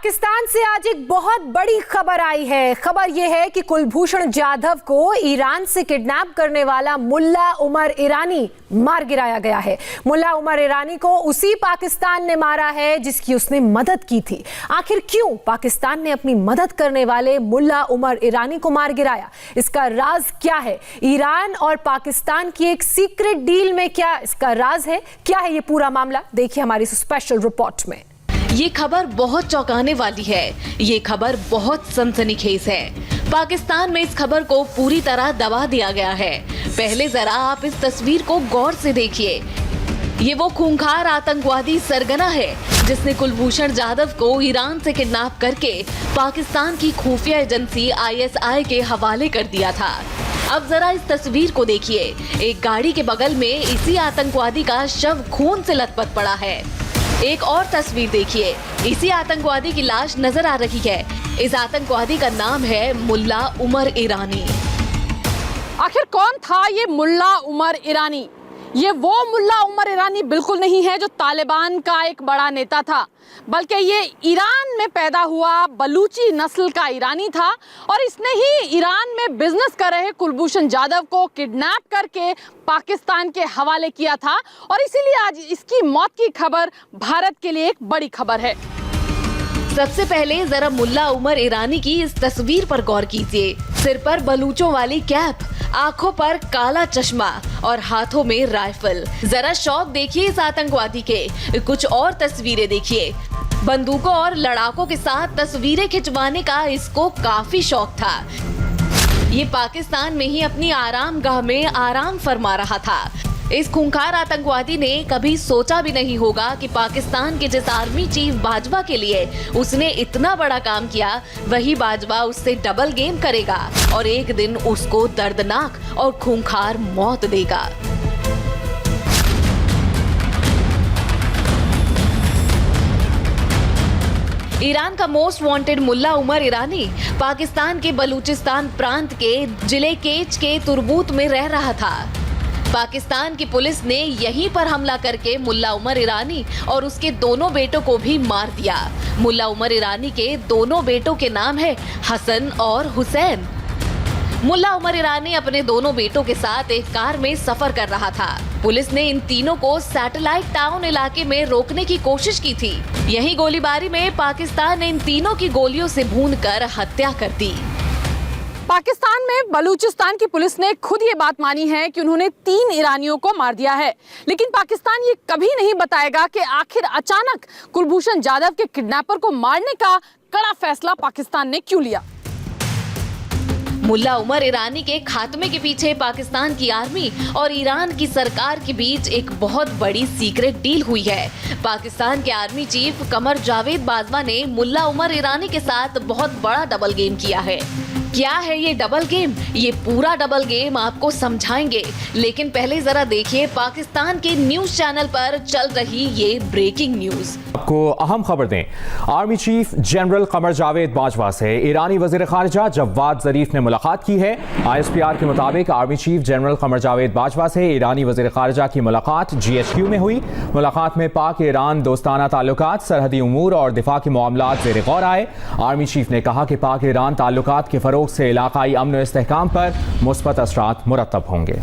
पाकिस्तान से आज एक बहुत बड़ी खबर आई है। खबर यह है कि कुलभूषण जाधव को ईरान से किडनैप करने वाला मुल्ला उमर ईरानी मार गिराया गया है। मुल्ला उमर ईरानी को उसी पाकिस्तान ने मारा है जिसकी उसने मदद की थी। आखिर क्यों पाकिस्तान ने अपनी मदद करने वाले मुल्ला उमर ईरानी को मार गिराया, इसका राज क्या है? ईरान और पाकिस्तान की एक सीक्रेट डील में क्या इसका राज है? क्या है ये पूरा मामला? देखिए हमारी स्पेशल रिपोर्ट में। ये खबर बहुत चौंकाने वाली है। ये खबर बहुत सनसनीखेज है। पाकिस्तान में इस खबर को पूरी तरह दबा दिया गया है। पहले जरा आप इस तस्वीर को गौर से देखिए। ये वो खूंखार आतंकवादी सरगना है जिसने कुलभूषण जाधव को ईरान से किडनैप करके पाकिस्तान की खुफिया एजेंसी ISI के हवाले कर दिया था। अब जरा इस तस्वीर को देखिए। एक गाड़ी के बगल में इसी आतंकवादी का शव खून से लथपथ पड़ा है। एक और तस्वीर देखिए, इसी आतंकवादी की लाश नजर आ रही है। इस आतंकवादी का नाम है मुल्ला उमर ईरानी। आखिर कौन था ये मुल्ला उमर ईरानी? ये वो मुल्ला उमर ईरानी बिल्कुल नहीं है जो तालिबान का एक बड़ा नेता था, बल्कि ये ईरान में पैदा हुआ बलूची नस्ल का ईरानी था और इसने ही ईरान में बिजनेस कर रहे कुलभूषण जाधव को किडनैप करके पाकिस्तान के हवाले किया था और इसीलिए आज इसकी मौत की खबर भारत के लिए एक बड़ी खबर है। सबसे पहले जरा मुल्ला उमर ईरानी की इस तस्वीर पर गौर कीजिए। सिर पर बलूचों वाली कैप, आंखों पर काला चश्मा और हाथों में राइफल। जरा शौक देखिए इस आतंकवादी के। कुछ और तस्वीरें देखिए। बंदूकों और लड़ाकों के साथ तस्वीरें खिंचवाने का इसको काफी शौक था। ये पाकिस्तान में ही अपनी आरामगाह में आराम फरमा रहा था। इस खूंखार आतंकवादी ने कभी सोचा भी नहीं होगा कि पाकिस्तान के जिस आर्मी चीफ बाजवा के लिए उसने इतना बड़ा काम किया, वही बाजवा उससे डबल गेम करेगा और एक दिन उसको दर्दनाक और खूंखार मौत देगा। ईरान का मोस्ट वांटेड मुल्ला उमर ईरानी पाकिस्तान के बलूचिस्तान प्रांत के जिले केच के तुरबूत में रह रहा था। पाकिस्तान की पुलिस ने यहीं पर हमला करके मुल्ला उमर ईरानी और उसके दोनों बेटों को भी मार दिया। मुल्ला उमर ईरानी के दोनों बेटों के नाम है हसन और हुसैन। मुल्ला उमर ईरानी अपने दोनों बेटों के साथ एक कार में सफर कर रहा था। पुलिस ने इन तीनों को सैटेलाइट टाउन इलाके में रोकने की कोशिश की थी। यही गोलीबारी में पाकिस्तान ने इन तीनों की गोलियों से भूनकर हत्या कर दी। पाकिस्तान में बलूचिस्तान की पुलिस ने खुद ये बात मानी है कि उन्होंने 3 ईरानियों को मार दिया है, लेकिन पाकिस्तान ये कभी नहीं बताएगा कि आखिर अचानक कुलभूषण जाधव के किडनैपर को मारने का कड़ा फैसला पाकिस्तान ने क्यों लिया। मुल्ला उमर ईरानी के खात्मे के पीछे पाकिस्तान की आर्मी और ईरान की सरकार के बीच एक बहुत बड़ी सीक्रेट डील हुई है। पाकिस्तान के आर्मी चीफ कमर जावेद बाजवा ने मुल्ला उमर ईरानी के साथ बहुत बड़ा डबल गेम किया है। क्या है ये डबल गेम? ये पूरा डबल गेम आपको समझाएंगे, लेकिन पहले जरा देखिए पाकिस्तान के न्यूज चैनल पर चल रही ये ब्रेकिंग न्यूज। आपको अहम खबर दें, army chief general Qamar Javed Bajwa से ईरानी वजीर खारजा जवाद जरीफ ने मुलाकात की है। ISPR के मुताबिक army chief general Qamar Javed Bajwa से ईरानी वजीर खारजा की मुलाकात GHQ में हुई। मुलाकात में पाक ईरान दोस्ताना ताल्लुकात, सरहदी उमूर और दिफा के मामलात ज़ेर गौर आए। आर्मी चीफ ने कहा कि पाक ईरान ताल्लुकात के फरोग से इलाकाई अमन और इस्तेहकाम पर मुस्बत असरात मुरतब होंगे।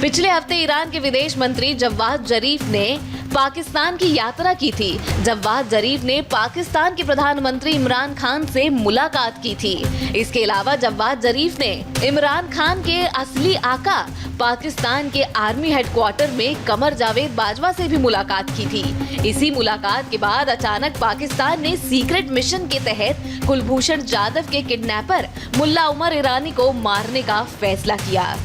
पिछले हफ्ते ईरान के विदेश मंत्री जवाद जरीफ ने पाकिस्तान की यात्रा की थी। जवाद जरीफ ने पाकिस्तान के प्रधानमंत्री इमरान खान से मुलाकात की थी। इसके अलावा जवाद जरीफ ने इमरान खान के असली आका पाकिस्तान के आर्मी हेडक्वार्टर में कमर जावेद बाजवा से भी मुलाकात की थी। इसी मुलाकात के बाद अचानक पाकिस्तान ने सीक्रेट मिशन के तहत कुलभूषण जाधव के किडनैपर मुल्ला उमर ईरानी को मारने का फैसला किया।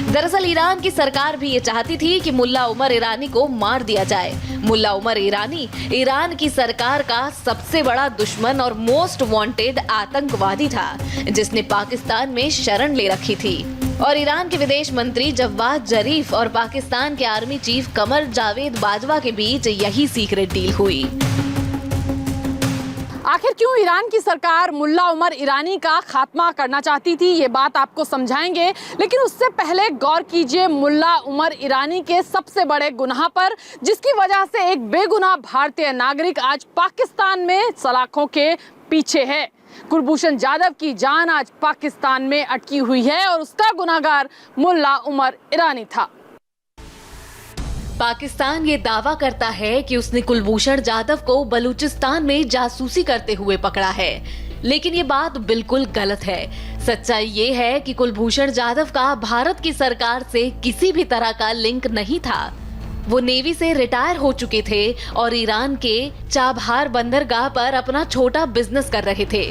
दरअसल ईरान की सरकार भी ये चाहती थी कि मुल्ला उमर ईरानी को मार दिया जाए। मुल्ला उमर ईरानी ईरान की सरकार का सबसे बड़ा दुश्मन और मोस्ट वांटेड आतंकवादी था, जिसने पाकिस्तान में शरण ले रखी थी। और ईरान के विदेश मंत्री जवाद जरीफ और पाकिस्तान के आर्मी चीफ कमर जावेद बाजवा के बीच यही सीक्रेट डील हुई। आखिर क्यों ईरान की सरकार मुल्ला उमर ईरानी का खात्मा करना चाहती थी, ये बात आपको समझाएंगे। लेकिन उससे पहले गौर कीजिए मुल्ला उमर ईरानी के सबसे बड़े गुनाह पर, जिसकी वजह से एक बेगुनाह भारतीय नागरिक आज पाकिस्तान में सलाखों के पीछे है। कुलभूषण जाधव की जान आज पाकिस्तान में अटकी हुई है और उसका गुनाहगार मुल्ला उमर ईरानी था। पाकिस्तान ये दावा करता है कि उसने कुलभूषण जाधव को बलूचिस्तान में जासूसी करते हुए पकड़ा है, लेकिन ये बात बिल्कुल गलत है। सच्चाई ये है कि कुलभूषण जाधव का भारत की सरकार से किसी भी तरह का लिंक नहीं था। वो नेवी से रिटायर हो चुके थे और ईरान के चाबहार बंदरगाह पर अपना छोटा बिजनेस कर रहे थे।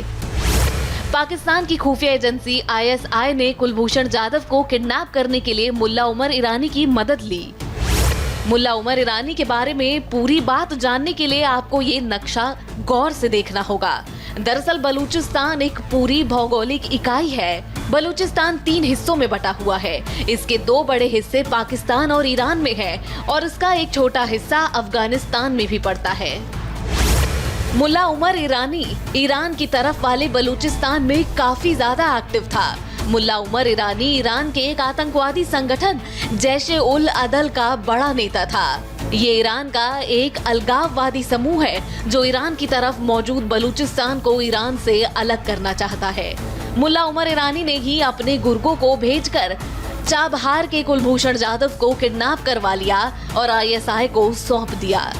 पाकिस्तान की खुफिया एजेंसी ISI ने कुलभूषण जाधव को किडनैप करने के लिए मुल्ला उमर ईरानी की मदद ली। मुल्ला उमर ईरानी के बारे में पूरी बात जानने के लिए आपको ये नक्शा गौर से देखना होगा। दरअसल बलूचिस्तान एक पूरी भौगोलिक इकाई है। बलूचिस्तान 3 हिस्सों में बटा हुआ है। इसके 2 बड़े हिस्से पाकिस्तान और ईरान में है और इसका एक छोटा हिस्सा अफगानिस्तान में भी पड़ता है। मुल्ला उमर ईरानी ईरान की तरफ वाले बलूचिस्तान में काफी ज्यादा एक्टिव था। मुल्ला उमर ईरानी ईरान के एक आतंकवादी संगठन जैश-ए-उल-अदल का बड़ा नेता था। ये ईरान का एक अलगाववादी समूह है जो ईरान की तरफ मौजूद बलूचिस्तान को ईरान से अलग करना चाहता है। मुल्ला उमर ईरानी ने ही अपने गुर्गों को भेजकर चाबहार के कुलभूषण जाधव को किडनैप करवा लिया और ISI को सौंप दिया।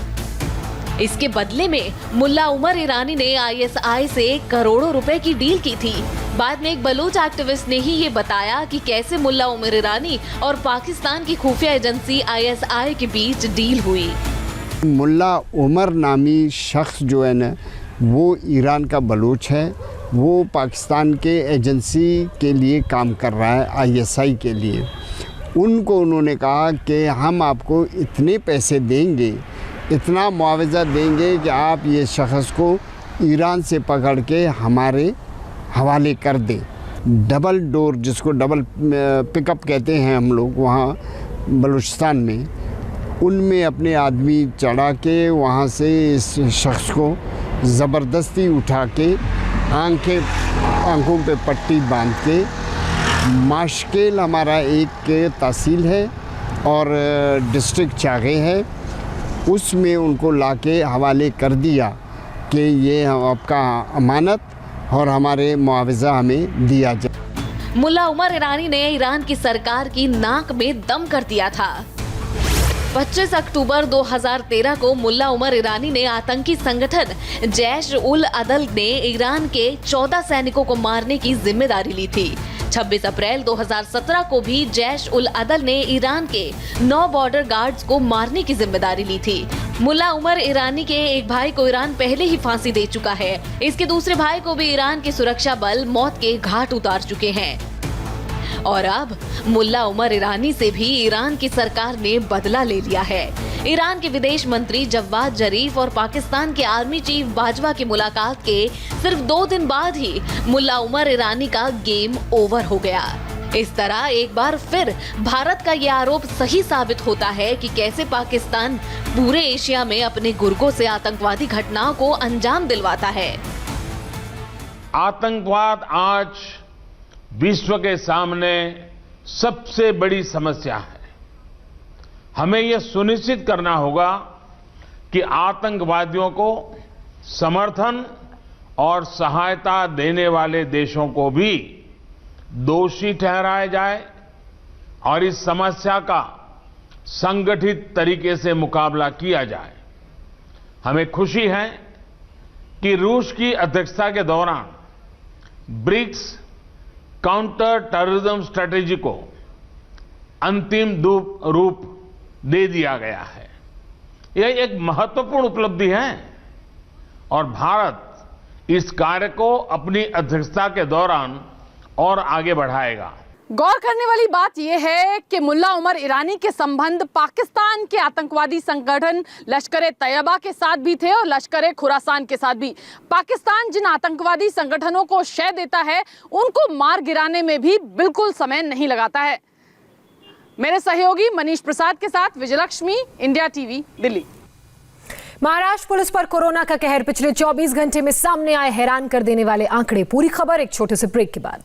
इसके बदले में मुल्ला उमर ईरानी ने ISI से करोड़ों रुपए की डील की थी। बाद में एक बलूच एक्टिविस्ट ने ही ये बताया कि कैसे मुल्ला उमर ईरानी और पाकिस्तान की खुफिया एजेंसी ISI के बीच डील हुई। मुल्ला उमर नामी शख्स जो है ना, वो ईरान का बलूच है। वो पाकिस्तान के एजेंसी के लिए काम कर रहा है, ISI के लिए। उनको उन्होंने कहा कि हम आपको इतने पैसे देंगे, इतना मुआवजा देंगे कि आप ये शख्स को ईरान से पकड़ के हमारे हवाले कर दें। डबल डोर, जिसको डबल पिकअप कहते हैं हम लोग वहाँ बलूचिस्तान में, उनमें अपने आदमी चढ़ा के वहाँ से इस शख्स को ज़बरदस्ती उठा के आंखों पे पट्टी बांध के, माशकेल हमारा एक तहसील है और डिस्ट्रिक्ट चागे है, उसमें उनको लाके हवाले कर दिया कि ये आपका अमानत और हमारे मुआवजा हमें दिया जाए। मुल्ला उमर ईरानी ने ईरान की सरकार की नाक में दम कर दिया था। 25 अक्टूबर 2013 को मुल्ला उमर ईरानी ने आतंकी संगठन जैश-उल-अदल ने ईरान के 14 सैनिकों को मारने की जिम्मेदारी ली थी। 26 अप्रैल 2017 को भी जैश-उल-अदल ने ईरान के 9 बॉर्डर गार्ड्स को मारने की जिम्मेदारी ली थी। मुल्ला उमर ईरानी के एक भाई को ईरान पहले ही फांसी दे चुका है। इसके दूसरे भाई को भी ईरान के सुरक्षा बल मौत के घाट उतार चुके हैं। और अब मुल्ला उमर ईरानी से भी ईरान की सरकार ने बदला ले लिया है। ईरान के विदेश मंत्री जवाद जरीफ और पाकिस्तान के आर्मी चीफ बाजवा की मुलाकात के सिर्फ 2 दिन बाद ही मुल्ला उमर ईरानी का गेम ओवर हो गया। इस तरह एक बार फिर भारत का ये आरोप सही साबित होता है कि कैसे पाकिस्तान पूरे एशिया में अपने गुर्गों से आतंकवादी घटनाओं को अंजाम दिलवाता है। आतंकवाद आज विश्व के सामने सबसे बड़ी समस्या है। हमें यह सुनिश्चित करना होगा कि आतंकवादियों को समर्थन और सहायता देने वाले देशों को भी दोषी ठहराया जाए और इस समस्या का संगठित तरीके से मुकाबला किया जाए। हमें खुशी है कि रूस की अध्यक्षता के दौरान ब्रिक्स काउंटर टेररिज्म स्ट्रेटेजी को अंतिम रूप दे दिया गया है। यह एक महत्वपूर्ण उपलब्धि है और भारत इस कार्य को अपनी अध्यक्षता के दौरान और आगे बढ़ाएगा। गौर करने वाली बात यह है कि मुल्ला उमर ईरानी के संबंध पाकिस्तान के आतंकवादी संगठन लश्कर-ए-तैयबा के साथ भी थे और लश्कर-ए-खुरासान के साथ भी। पाकिस्तान जिन आतंकवादी संगठनों को शय देता है उनको मार गिराने में भी बिल्कुल समय नहीं लगाता है। मेरे सहयोगी मनीष प्रसाद के साथ Vijayalakshmi, India TV, Delhi. Maharashtra police पर कोरोना का कहर। पिछले 24 घंटे में सामने आए हैरान कर देने वाले आंकड़े। पूरी खबर एक छोटे से ब्रेक के बाद।